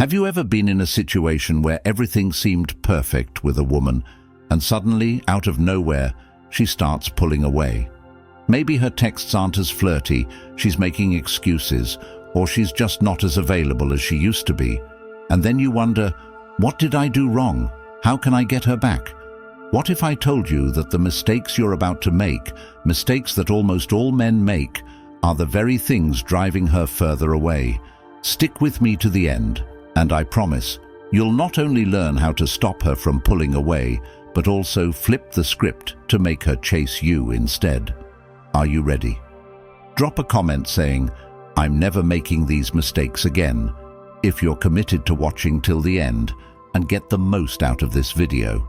Have you ever been in a situation where everything seemed perfect with a woman, and suddenly, out of nowhere, she starts pulling away? Maybe her texts aren't as flirty, she's making excuses, or she's just not as available as she used to be. And then you wonder, what did I do wrong? How can I get her back? What if I told you that the mistakes you're about to make, mistakes that almost all men make, are the very things driving her further away? Stick with me to the end, and I promise, you'll not only learn how to stop her from pulling away, but also flip the script to make her chase you instead. Are you ready? Drop a comment saying, "I'm never making these mistakes again," if you're committed to watching till the end and get the most out of this video.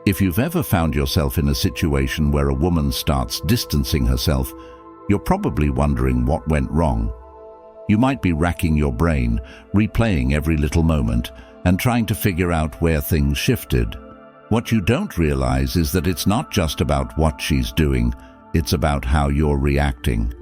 If you've ever found yourself in a situation where a woman starts distancing herself, you're probably wondering what went wrong. You might be racking your brain, replaying every little moment, and trying to figure out where things shifted. What you don't realize is that it's not just about what she's doing, it's about how you're reacting.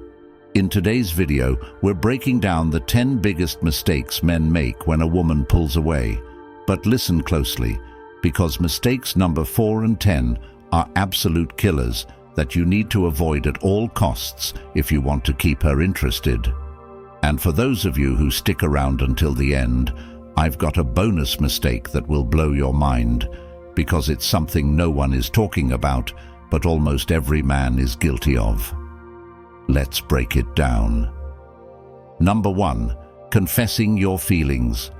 In today's video, we're breaking down the 10 biggest mistakes men make when a woman pulls away. But listen closely, because mistakes number 4 and 10 are absolute killers that you need to avoid at all costs if you want to keep her interested. And for those of you who stick around until the end, I've got a bonus mistake that will blow your mind, because it's something no one is talking about, but almost every man is guilty of. Let's break it down. Number 1, confessing your feelings.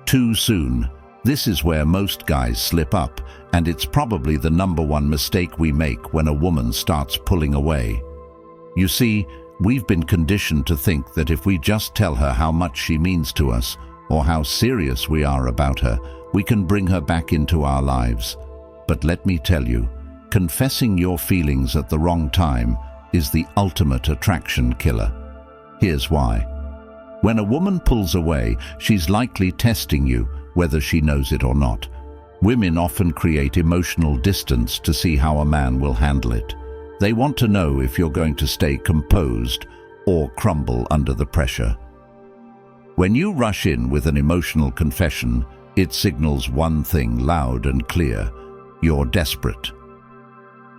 Too soon. This is where most guys slip up, and it's probably the number 1 mistake we make when a woman starts pulling away. You see, we've been conditioned to think that if we just tell her how much she means to us, or how serious we are about her, we can bring her back into our lives. But let me tell you, confessing your feelings at the wrong time is the ultimate attraction killer. Here's why. When a woman pulls away, she's likely testing you, whether she knows it or not. Women often create emotional distance to see how a man will handle it. They want to know if you're going to stay composed or crumble under the pressure. When you rush in with an emotional confession, it signals one thing loud and clear: you're desperate.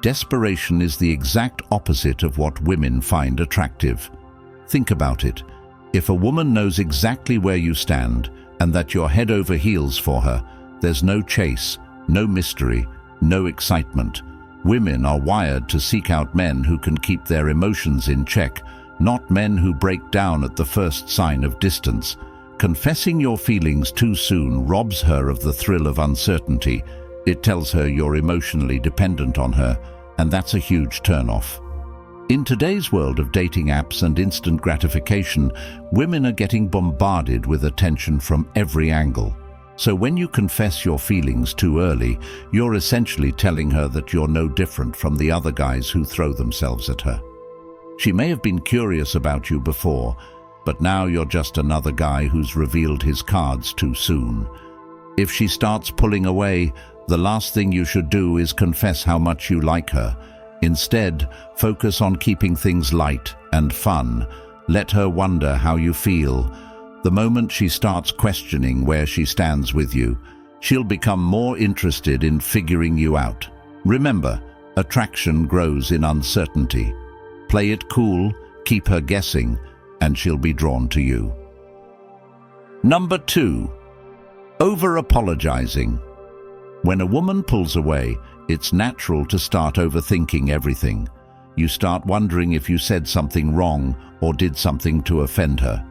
Desperation is the exact opposite of what women find attractive. Think about it. If a woman knows exactly where you stand and that you're head over heels for her, there's no chase, no mystery, no excitement. Women are wired to seek out men who can keep their emotions in check, not men who break down at the first sign of distance. Confessing your feelings too soon robs her of the thrill of uncertainty. It tells her you're emotionally dependent on her, and that's a huge turn-off. In today's world of dating apps and instant gratification, women are getting bombarded with attention from every angle. So when you confess your feelings too early, you're essentially telling her that you're no different from the other guys who throw themselves at her. She may have been curious about you before, but now you're just another guy who's revealed his cards too soon. If she starts pulling away, the last thing you should do is confess how much you like her. Instead, focus on keeping things light and fun. Let her wonder how you feel. The moment she starts questioning where she stands with you, she'll become more interested in figuring you out. Remember, attraction grows in uncertainty. Play it cool, keep her guessing, and she'll be drawn to you. Number 2, over-apologizing. When a woman pulls away, it's natural to start overthinking everything. You start wondering if you said something wrong or did something to offend her.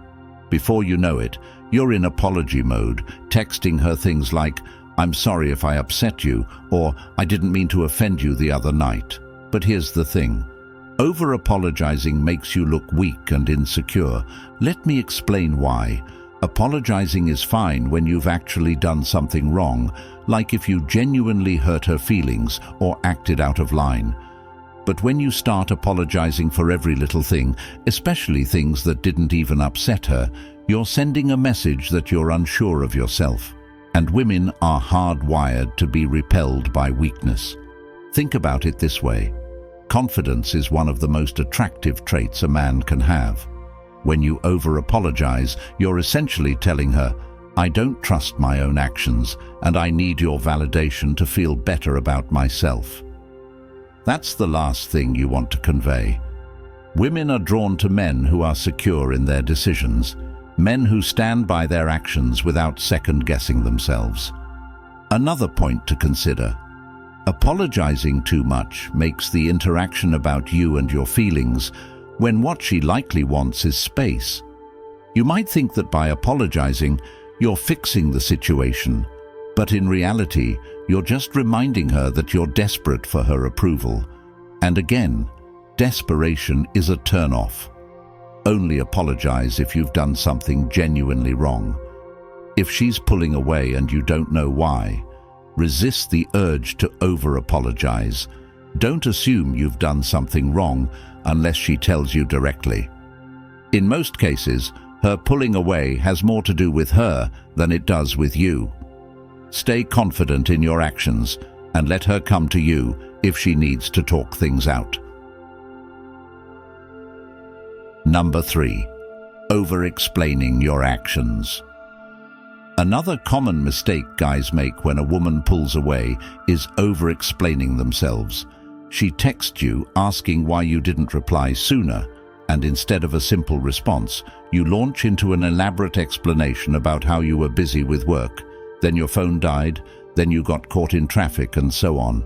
Before you know it, you're in apology mode, texting her things like, "I'm sorry if I upset you," or "I didn't mean to offend you the other night." But here's the thing. Over-apologizing makes you look weak and insecure. Let me explain why. Apologizing is fine when you've actually done something wrong, like if you genuinely hurt her feelings or acted out of line. But when you start apologizing for every little thing, especially things that didn't even upset her, you're sending a message that you're unsure of yourself. And women are hardwired to be repelled by weakness. Think about it this way. Confidence is one of the most attractive traits a man can have. When you over-apologize, you're essentially telling her, I don't trust my own actions, and I need your validation to feel better about myself. That's the last thing you want to convey. Women are drawn to men who are secure in their decisions, men who stand by their actions without second-guessing themselves. Another point to consider: apologizing too much makes the interaction about you and your feelings, when what she likely wants is space. You might think that by apologizing, you're fixing the situation, but in reality, you're just reminding her that you're desperate for her approval. And again, desperation is a turn-off. Only apologize if you've done something genuinely wrong. If she's pulling away and you don't know why, resist the urge to over-apologize. Don't assume you've done something wrong unless she tells you directly. In most cases, her pulling away has more to do with her than it does with you. Stay confident in your actions and let her come to you if she needs to talk things out. Number 3. Over-explaining your actions. Another common mistake guys make when a woman pulls away is over-explaining themselves. She texts you asking why you didn't reply sooner, and instead of a simple response, you launch into an elaborate explanation about how you were busy with work, then your phone died, then you got caught in traffic, and so on.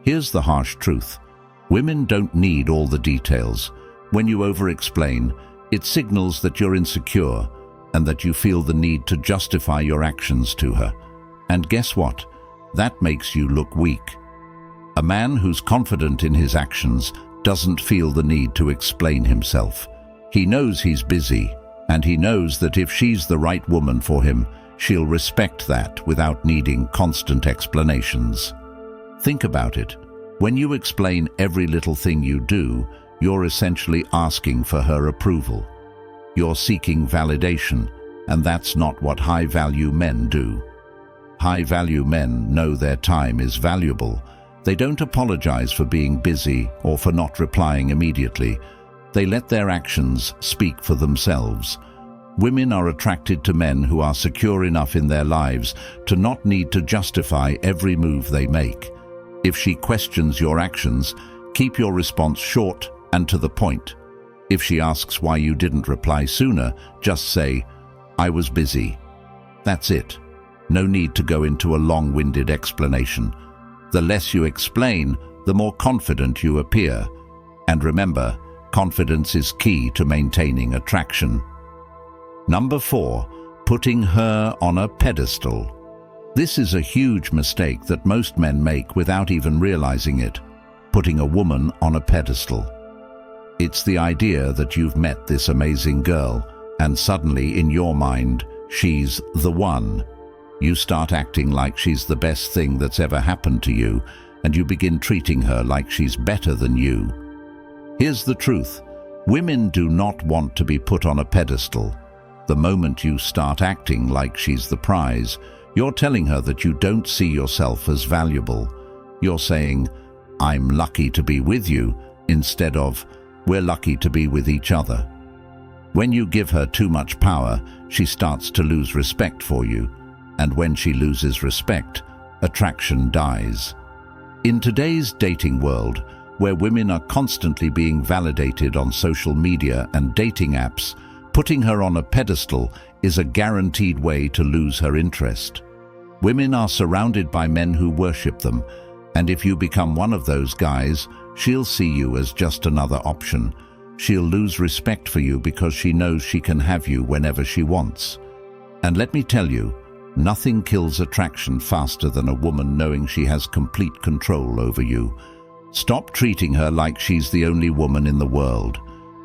Here's the harsh truth: women don't need all the details. When you over-explain, it signals that you're insecure and that you feel the need to justify your actions to her. And guess what? That makes you look weak. A man who's confident in his actions doesn't feel the need to explain himself. He knows he's busy, and he knows that if she's the right woman for him, she'll respect that without needing constant explanations. Think about it. When you explain every little thing you do, you're essentially asking for her approval. You're seeking validation, and that's not what high-value men do. High-value men know their time is valuable. They don't apologize for being busy or for not replying immediately. They let their actions speak for themselves. Women are attracted to men who are secure enough in their lives to not need to justify every move they make. If she questions your actions, keep your response short and to the point. If she asks why you didn't reply sooner, just say, "I was busy." That's it. No need to go into a long-winded explanation. The less you explain, the more confident you appear. And remember, confidence is key to maintaining attraction. Number 4, putting her on a pedestal. This is a huge mistake that most men make without even realizing it: putting a woman on a pedestal. It's the idea that you've met this amazing girl, and suddenly in your mind, she's the one. You start acting like she's the best thing that's ever happened to you, and you begin treating her like she's better than you. Here's the truth: women do not want to be put on a pedestal. The moment you start acting like she's the prize, you're telling her that you don't see yourself as valuable. You're saying, "I'm lucky to be with you," instead of, "We're lucky to be with each other." When you give her too much power, she starts to lose respect for you. And when she loses respect, attraction dies. In today's dating world, where women are constantly being validated on social media and dating apps, putting her on a pedestal is a guaranteed way to lose her interest. Women are surrounded by men who worship them, and if you become one of those guys, she'll see you as just another option. She'll lose respect for you because she knows she can have you whenever she wants. And let me tell you, nothing kills attraction faster than a woman knowing she has complete control over you. Stop treating her like she's the only woman in the world.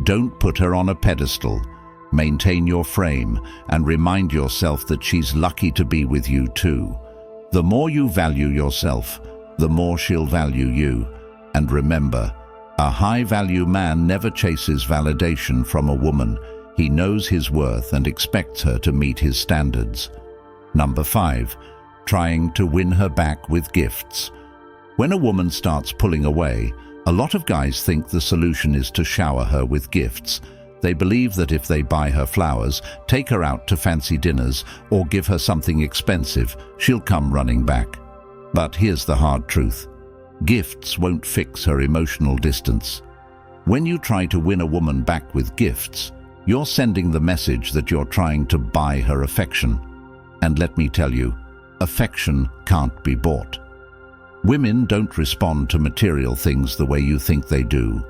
Don't put her on a pedestal. Maintain your frame and remind yourself that she's lucky to be with you too. The more you value yourself, the more she'll value you. And remember, a high-value man never chases validation from a woman. He knows his worth and expects her to meet his standards. Number 5, trying to win her back with gifts. When a woman starts pulling away, a lot of guys think the solution is to shower her with gifts. They believe that if they buy her flowers, take her out to fancy dinners, or give her something expensive, she'll come running back. But here's the hard truth. Gifts won't fix her emotional distance. When you try to win a woman back with gifts, you're sending the message that you're trying to buy her affection. And let me tell you, affection can't be bought. Women don't respond to material things the way you think they do.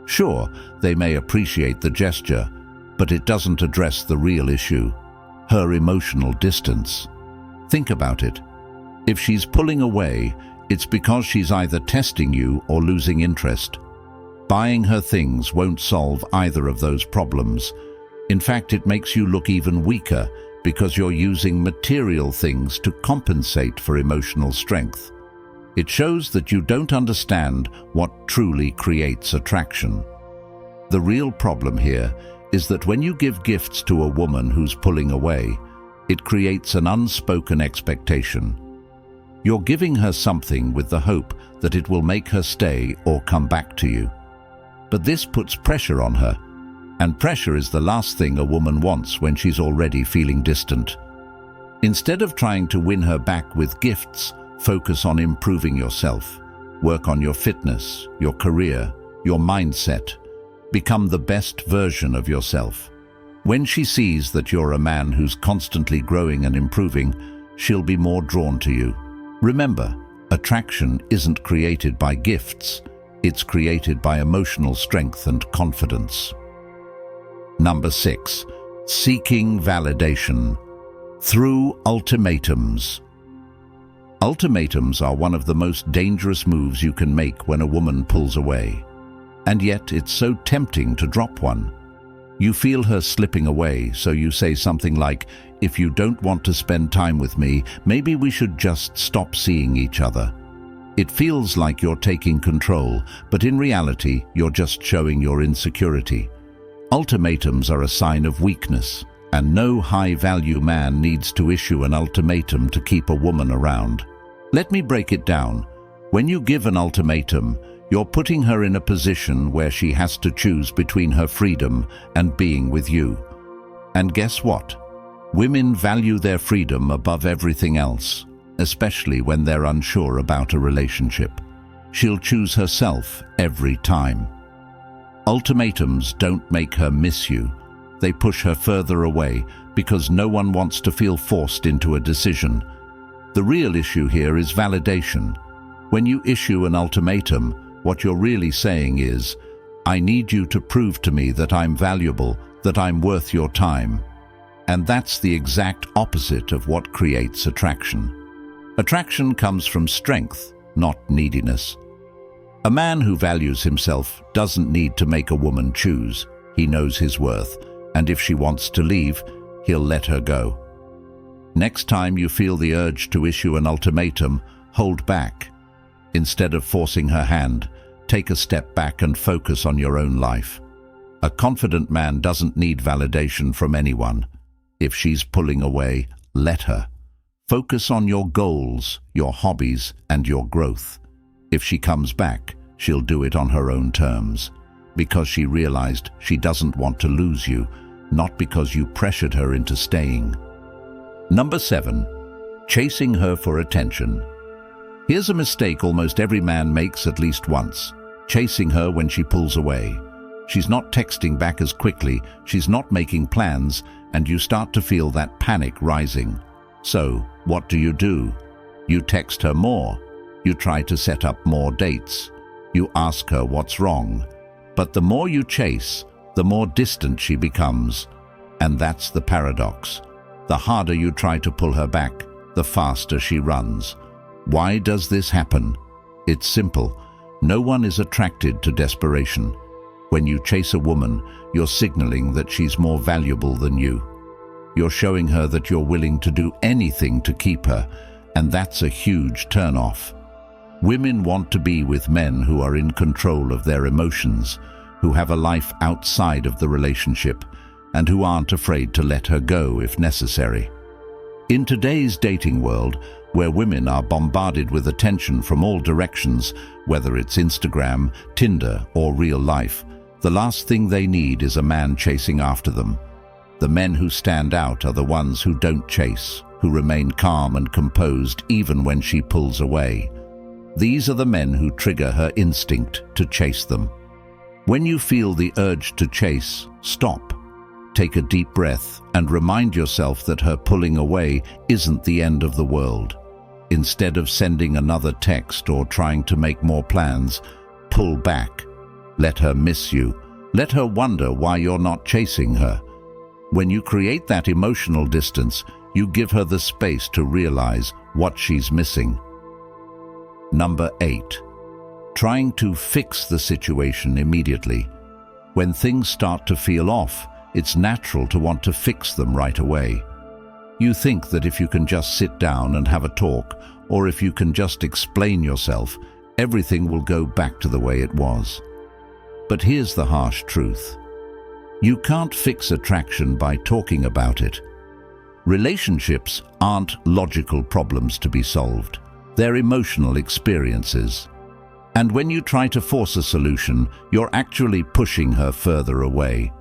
Sure, they may appreciate the gesture, but it doesn't address the real issue, her emotional distance. Think about it. If she's pulling away, it's because she's either testing you or losing interest. Buying her things won't solve either of those problems. In fact, it makes you look even weaker because you're using material things to compensate for emotional strength. It shows that you don't understand what truly creates attraction. The real problem here is that when you give gifts to a woman who's pulling away, it creates an unspoken expectation. You're giving her something with the hope that it will make her stay or come back to you. But this puts pressure on her, and pressure is the last thing a woman wants when she's already feeling distant. Instead of trying to win her back with gifts, focus on improving yourself. Work on your fitness, your career, your mindset. Become the best version of yourself. When she sees that you're a man who's constantly growing and improving, she'll be more drawn to you. Remember, attraction isn't created by gifts. It's created by emotional strength and confidence. Number 6. Seeking validation through ultimatums. Ultimatums are one of the most dangerous moves you can make when a woman pulls away. And yet it's so tempting to drop one. You feel her slipping away, so you say something like, "If you don't want to spend time with me, maybe we should just stop seeing each other." It feels like you're taking control, but in reality, you're just showing your insecurity. Ultimatums are a sign of weakness, and no high-value man needs to issue an ultimatum to keep a woman around. Let me break it down. When you give an ultimatum, you're putting her in a position where she has to choose between her freedom and being with you. And guess what? Women value their freedom above everything else, especially when they're unsure about a relationship. She'll choose herself every time. Ultimatums don't make her miss you. They push her further away because no one wants to feel forced into a decision. The real issue here is validation. When you issue an ultimatum, what you're really saying is, "I need you to prove to me that I'm valuable, that I'm worth your time." And that's the exact opposite of what creates attraction. Attraction comes from strength, not neediness. A man who values himself doesn't need to make a woman choose. He knows his worth, and if she wants to leave, he'll let her go. Next time you feel the urge to issue an ultimatum, hold back. Instead of forcing her hand, take a step back and focus on your own life. A confident man doesn't need validation from anyone. If she's pulling away, let her. Focus on your goals, your hobbies, and your growth. If she comes back, she'll do it on her own terms, because she realized she doesn't want to lose you, not because you pressured her into staying. Number 7. Chasing her for attention. Here's a mistake almost every man makes at least once: chasing her when she pulls away. She's not texting back as quickly, she's not making plans, and you start to feel that panic rising. So, what do? You text her more. You try to set up more dates. You ask her what's wrong. But the more you chase, the more distant she becomes. And that's the paradox. The harder you try to pull her back, the faster she runs. Why does this happen? It's simple. No one is attracted to desperation. When you chase a woman, you're signaling that she's more valuable than you. You're showing her that you're willing to do anything to keep her, and that's a huge turn-off. Women want to be with men who are in control of their emotions, who have a life outside of the relationship, and who aren't afraid to let her go if necessary. In today's dating world, where women are bombarded with attention from all directions, whether it's Instagram, Tinder, or real life, The last thing they need is a man chasing after them. The men who stand out are the ones who don't chase, who remain calm and composed even when she pulls away. These are the men who trigger her instinct to chase them. When you feel the urge to chase, stop. Take a deep breath and remind yourself that her pulling away isn't the end of the world. Instead of sending another text or trying to make more plans, pull back. Let her miss you. Let her wonder why you're not chasing her. When you create that emotional distance, you give her the space to realize what she's missing. Number 8. Trying to fix the situation immediately. When things start to feel off, it's natural to want to fix them right away. You think that if you can just sit down and have a talk, or if you can just explain yourself, everything will go back to the way it was. But here's the harsh truth. You can't fix attraction by talking about it. Relationships aren't logical problems to be solved. They're emotional experiences. And when you try to force a solution, you're actually pushing her further away.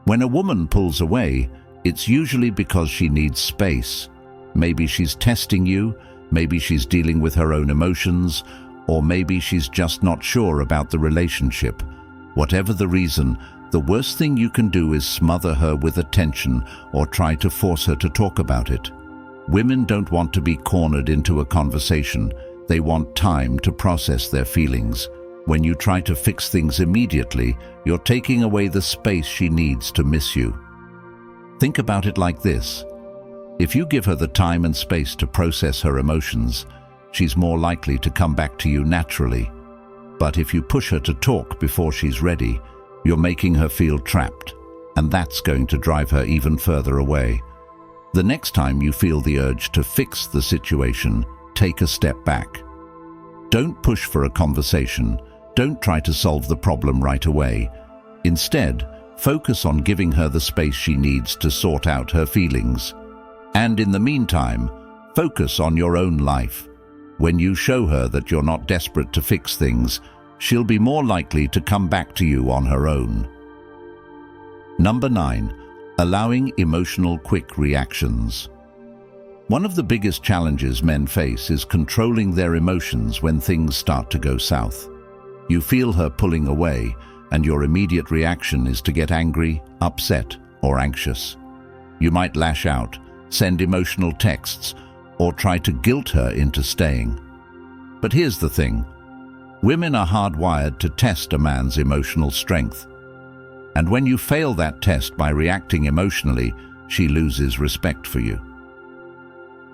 When a woman pulls away, it's usually because she needs space. Maybe she's testing you, maybe she's dealing with her own emotions, or maybe she's just not sure about the relationship. Whatever the reason, the worst thing you can do is smother her with attention or try to force her to talk about it. Women don't want to be cornered into a conversation. They want time to process their feelings. When you try to fix things immediately, you're taking away the space she needs to miss you. Think about it like this. If you give her the time and space to process her emotions, she's more likely to come back to you naturally. But if you push her to talk before she's ready, you're making her feel trapped, and that's going to drive her even further away. The next time you feel the urge to fix the situation, take a step back. Don't push for a conversation. Don't try to solve the problem right away. Instead, focus on giving her the space she needs to sort out her feelings. And in the meantime, focus on your own life. When you show her that you're not desperate to fix things, she'll be more likely to come back to you on her own. Number 9. Allowing emotional quick reactions. One of the biggest challenges men face is controlling their emotions when things start to go south. You feel her pulling away, and your immediate reaction is to get angry, upset, or anxious. You might lash out, send emotional texts, or try to guilt her into staying. But here's the thing. Women are hardwired to test a man's emotional strength. And when you fail that test by reacting emotionally, she loses respect for you.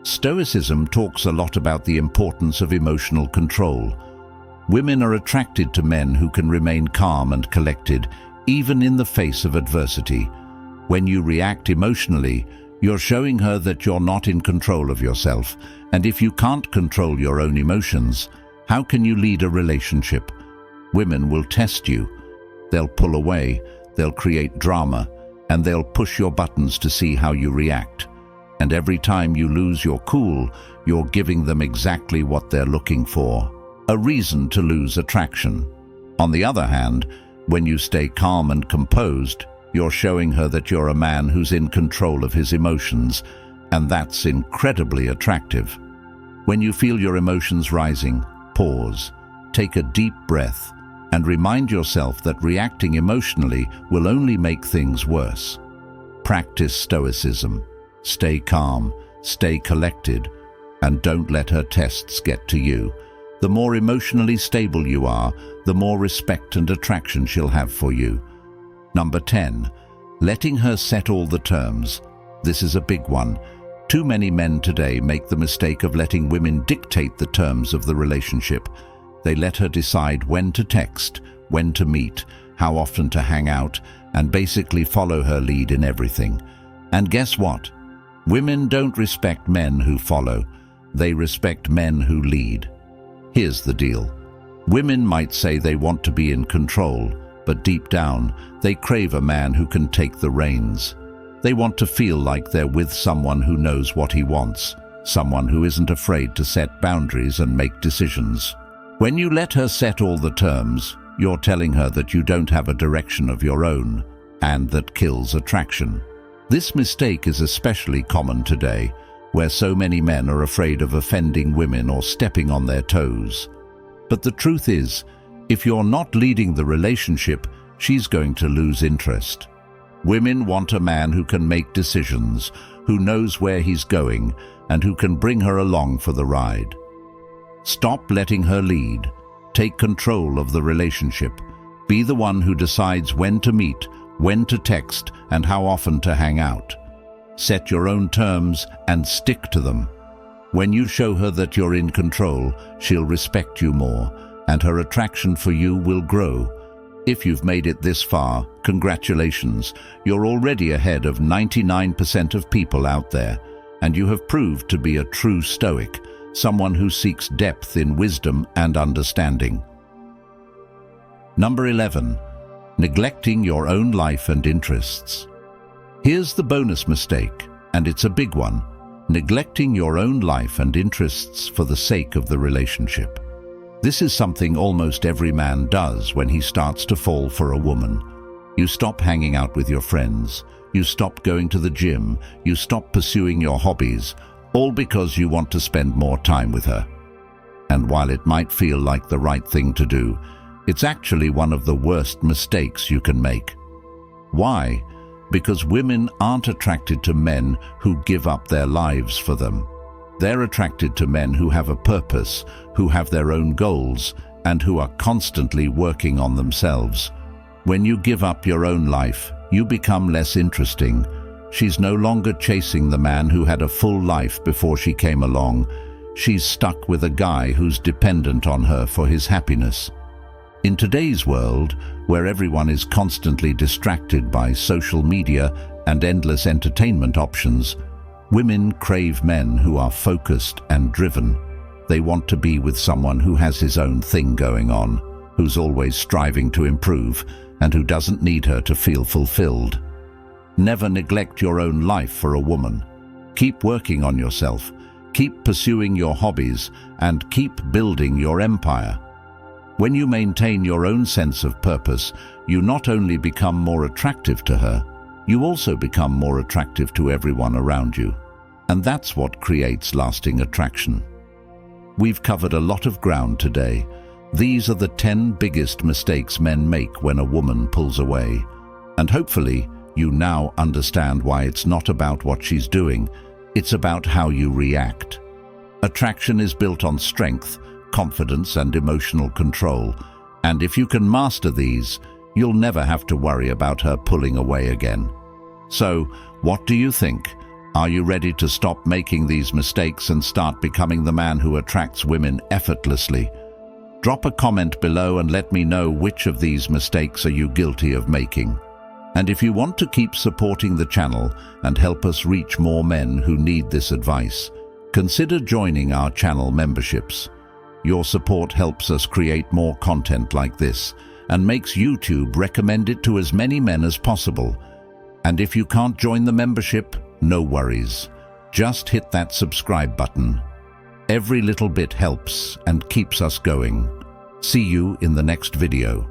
Stoicism talks a lot about the importance of emotional control. Women are attracted to men who can remain calm and collected, even in the face of adversity. When you react emotionally, you're showing her that you're not in control of yourself, and if you can't control your own emotions, how can you lead a relationship? Women will test you. They'll pull away, they'll create drama, and they'll push your buttons to see how you react. And every time you lose your cool, you're giving them exactly what they're looking for, a reason to lose attraction. On the other hand, when you stay calm and composed, you're showing her that you're a man who's in control of his emotions, and that's incredibly attractive. When you feel your emotions rising, pause, take a deep breath, and remind yourself that reacting emotionally will only make things worse. Practice Stoicism. Stay calm, stay collected, and don't let her tests get to you. The more emotionally stable you are, the more respect and attraction she'll have for you. Number 10. Letting her set all the terms. This is a big one. Too many men today make the mistake of letting women dictate the terms of the relationship. They let her decide when to text, when to meet, how often to hang out, and basically follow her lead in everything. And guess what? Women don't respect men who follow. They respect men who lead. Here's the deal. Women might say they want to be in control, but deep down, they crave a man who can take the reins. They want to feel like they're with someone who knows what he wants, someone who isn't afraid to set boundaries and make decisions. When you let her set all the terms, you're telling her that you don't have a direction of your own, and that kills attraction. This mistake is especially common today, where so many men are afraid of offending women or stepping on their toes. But the truth is, if you're not leading the relationship, she's going to lose interest. Women want a man who can make decisions, who knows where he's going, and who can bring her along for the ride. Stop letting her lead. Take control of the relationship. Be the one who decides when to meet, when to text, and how often to hang out. Set your own terms and stick to them. When you show her that you're in control, she'll respect you more, and her attraction for you will grow. If you've made it this far, congratulations. You're already ahead of 99% of people out there, and you have proved to be a true Stoic, someone who seeks depth in wisdom and understanding. Number 11. Neglecting your own life and interests. Here's the bonus mistake, and it's a big one. Neglecting your own life and interests for the sake of the relationship. This is something almost every man does when he starts to fall for a woman. You stop hanging out with your friends, you stop going to the gym, you stop pursuing your hobbies, all because you want to spend more time with her. And while it might feel like the right thing to do, it's actually one of the worst mistakes you can make. Why? Because women aren't attracted to men who give up their lives for them. They're attracted to men who have a purpose, who have their own goals, and who are constantly working on themselves. When you give up your own life, you become less interesting. She's no longer chasing the man who had a full life before she came along. She's stuck with a guy who's dependent on her for his happiness. In today's world, where everyone is constantly distracted by social media and endless entertainment options, women crave men who are focused and driven. They want to be with someone who has his own thing going on, who's always striving to improve, and who doesn't need her to feel fulfilled. Never neglect your own life for a woman. Keep working on yourself, keep pursuing your hobbies, and keep building your empire. When you maintain your own sense of purpose, you not only become more attractive to her, you also become more attractive to everyone around you. And that's what creates lasting attraction. We've covered a lot of ground today. These are the 10 biggest mistakes men make when a woman pulls away. And hopefully, you now understand why it's not about what she's doing, it's about how you react. Attraction is built on strength, confidence, and emotional control. And if you can master these, you'll never have to worry about her pulling away again. So, what do you think? Are you ready to stop making these mistakes and start becoming the man who attracts women effortlessly? Drop a comment below and let me know which of these mistakes are you guilty of making. And if you want to keep supporting the channel and help us reach more men who need this advice, consider joining our channel memberships. Your support helps us create more content like this and makes YouTube recommend it to as many men as possible. And if you can't join the membership, no worries. Just hit that subscribe button. Every little bit helps and keeps us going. See you in the next video.